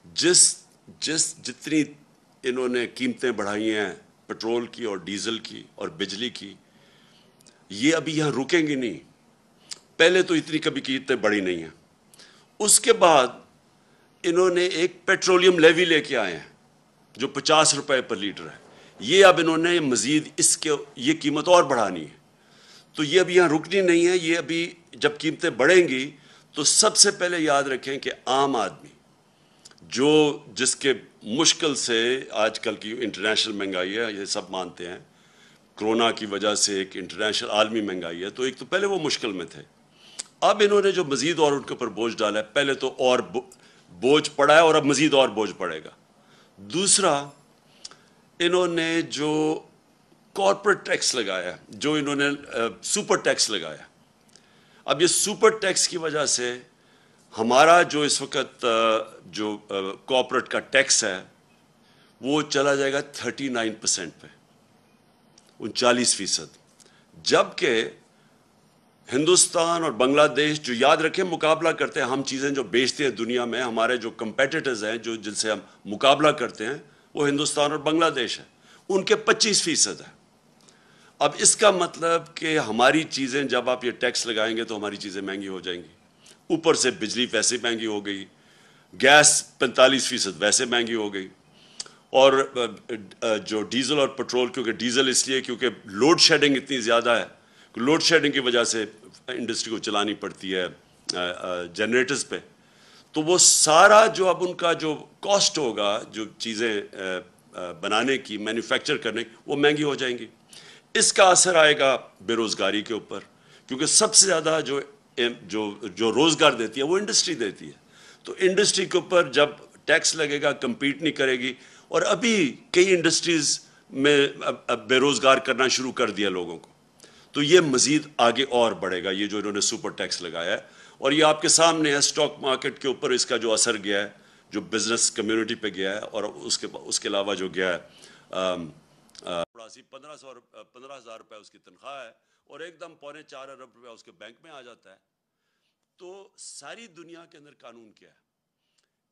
جتنی انہوں نے قیمتیں بڑھائی ہیں پیٹرول کی اور ڈیزل کی اور بجلی کی، یہ ابھی یہاں رکیں گی نہیں. پہلے تو اتنی کبھی قیمتیں بڑھی نہیں ہیں. اس کے بعد انہوں نے ایک پیٹرولیم لیوی لے کے آئے ہیں جو 50 روپے پر لیٹر ہے. یہ اب انہوں نے مزید یہ قیمت اور بڑھانی ہے. تو یہ ابھی یہاں رکنی نہیں ہے. یہ ابھی جب قیمتیں بڑھیں گی تو سب سے پہلے یاد رکھیں کہ عام آدمی جس کے مشکل سے آج کل کی انٹرنیشنل مہنگائی ہے، یہ سب مانتے ہیں کرونا کی وجہ سے ایک انٹرنیشنل عالمی مہنگائی ہے، تو ایک تو پہلے وہ مشکل میں تھے. اب انہوں نے جو مزید اور ان کے اوپر بوجھ ڈالا ہے، پہلے تو اور بوجھ پڑا ہے اور اب مزید اور بوجھ پڑے گا. دوسرا، انہوں نے جو کارپوریٹ ٹیکس لگایا، جو انہوں نے سپر ٹیکس لگایا، اب یہ سپر ٹیکس کی وجہ سے ہمارا جو اس وقت جو کارپوریٹ کا ٹیکس ہے وہ چلا جائے گا 39% پہ، 39%. جبکہ ہندوستان اور بنگلہ دیش جو یاد رکھیں مقابلہ کرتے ہیں، ہم چیزیں جو بیچتے ہیں دنیا میں، ہمارے جو کمپیٹیٹرز ہیں جن سے ہم مقابلہ کرتے ہیں وہ ہندوستان اور بنگلہ دیش ہے، ان کے 25% ہے. اب اس کا مطلب کہ ہماری چیزیں جب آپ یہ ٹیکس لگائیں گے تو ہماری چیزیں مہنگی ہو جائیں گی. اوپر سے بجلی ویسے مہنگی ہو گئی، گیس 45% ویسے مہنگی ہو گئی، اور جو ڈیزل اور پیٹرول، کیونکہ ڈیزل اس لیے کیونکہ لوڈ شیڈنگ اتنی زیادہ ہے، لوڈ شیڈنگ کی وجہ سے انڈسٹری کو چلانی پڑتی ہے جنریٹرز پہ، تو وہ سارا جو اب ان کا جو کاسٹ ہوگا جو چیزیں بنانے کی، مینوفیکچر کرنے کی، وہ مہنگی ہو جائیں گی. اس کا اثر آئے گا بے روزگاری کے اوپر، کیونکہ سب سے زیادہ جو روزگار دیتی ہے وہ انڈسٹری دیتی ہے. تو انڈسٹری کے اوپر جب ٹیکس لگے گا کمپیٹ نہیں کرے گی. اور ابھی کئی انڈسٹریز میں بے روزگار کرنا شروع کر دیا لوگوں کو، تو یہ مزید آگے اور بڑھے گا یہ جو انہوں نے سپر ٹیکس لگایا ہے. اور یہ آپ کے سامنے ہے اسٹاک مارکیٹ کے اوپر اس کا جو اثر گیا ہے، جو بزنس کمیونٹی پہ گیا ہے، اور اس کے علاوہ جو گیا ہے 15,000 روپے اس کی تنخواہ ہے اور ایک دم 3.25 ارب روپے اس کے بینک میں آ جاتا ہے. تو ساری دنیا کے اندر قانون کیا ہے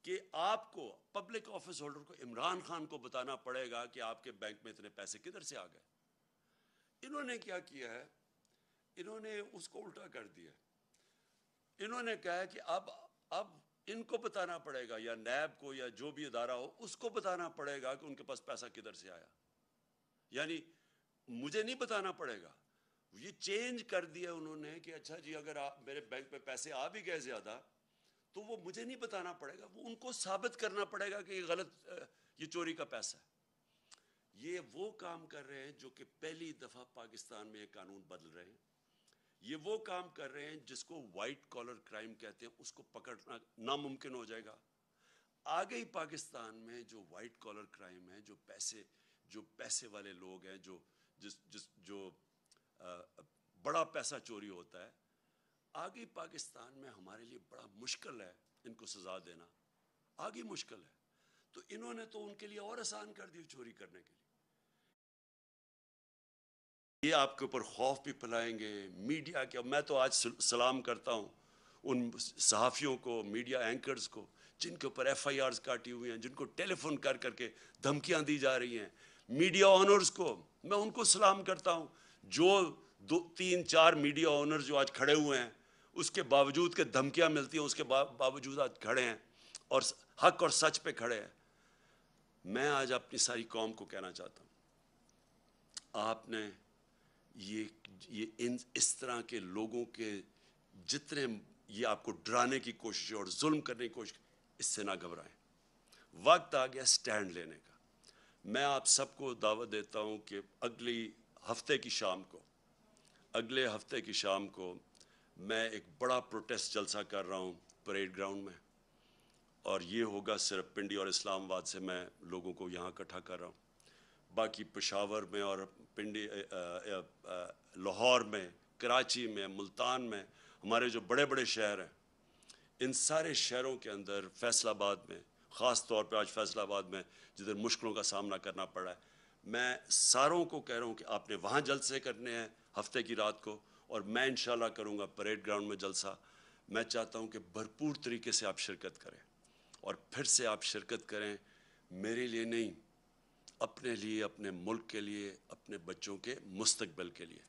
کہ آپ کو پبلک آفس ہولڈر کو عمران خان کو بتانا پڑے گا کہ آپ کے بینک میں اتنے پیسے کدھر سے آ گئے. انہوں نے کیا کیا ہے، انہوں نے اس کو الٹا کر دیا. انہوں نے کہا کہ اب ان کو بتانا پڑے گا، یا نیب کو یا جو بھی ادارہ ہو اس کو بتانا پڑے گا کہ ان کے پاس پیسہ کدھر سے آیا. یعنی مجھے نہیں بتانا پڑے گا. یہ چینج کر دیا انہوں نے کہ اچھا جی اگر میرے بینک پہ پیسے آ بھی گئے زیادہ تو وہ مجھے نہیں بتانا پڑے گا، وہ ان کو ثابت کرنا پڑے گا کہ یہ غلط، یہ چوری کا پیسہ ہے. یہ وہ کام کر رہے ہیں جو کہ پہلی دفعہ پاکستان میں یہ قانون بدل رہے ہیں. یہ وہ کام کر رہے ہیں جس کو وائٹ کالر کرائم کہتے ہیں، اس کو پکڑنا ناممکن ہو جائے گا. آگے ہی پاکستان میں جو وائٹ کالر کرائم ہے، جو پیسے والے لوگ ہیں، جو بڑا پیسہ چوری ہوتا ہے، آگے پاکستان میں ہمارے لیے بڑا مشکل ہے ان کو سزا دینا، آگے مشکل ہے. تو انہوں نے تو ان کے لیے اور آسان کر دی چوری کرنے کے لیے. یہ آپ کے اوپر خوف بھی پھیلائیں گے میڈیا کے. میں تو آج سلام کرتا ہوں ان صحافیوں کو، میڈیا اینکرز کو، جن کے اوپر ایف آئی آرز کاٹی ہوئی ہیں، جن کو ٹیلی فون کر کے دھمکیاں دی جا رہی ہیں. میڈیا آنرز کو میں ان کو سلام کرتا ہوں، جو 2-3-4 میڈیا آنرز جو آج کھڑے ہوئے ہیں، اس کے باوجود کہ دھمکیاں ملتی ہیں، اس کے باوجود آج کھڑے ہیں اور حق اور سچ پہ کھڑے ہیں. میں آج اپنی ساری قوم کو کہنا چاہتا ہوں، آپ نے اس طرح کے لوگوں کے جتنے یہ آپ کو ڈرانے کی کوشش اور ظلم کرنے کی کوشش، اس سے نہ گھبرائیں. وقت آ گیا سٹینڈ لینے کا. میں آپ سب کو دعوت دیتا ہوں کہ اگلے ہفتے کی شام کو میں ایک بڑا پروٹیسٹ جلسہ کر رہا ہوں پریڈ گراؤنڈ میں، اور یہ ہوگا صرف پنڈی اور اسلام آباد سے میں لوگوں کو یہاں اکٹھا کر رہا ہوں. باقی پشاور میں اور پنڈی، لاہور میں، کراچی میں، ملتان میں، ہمارے جو بڑے بڑے شہر ہیں، ان سارے شہروں کے اندر، فیصل آباد میں خاص طور پہ، آج فیصل آباد میں جدھر مشکلوں کا سامنا کرنا پڑا ہے، میں ساروں کو کہہ رہا ہوں کہ آپ نے وہاں جلسے کرنے ہیں ہفتے کی رات کو، اور میں انشاءاللہ کروں گا پریڈ گراؤنڈ میں جلسہ. میں چاہتا ہوں کہ بھرپور طریقے سے آپ شرکت کریں اور پھر سے آپ شرکت کریں، میرے لیے نہیں، اپنے لیے، اپنے ملک کے لیے، اپنے بچوں کے مستقبل کے لیے.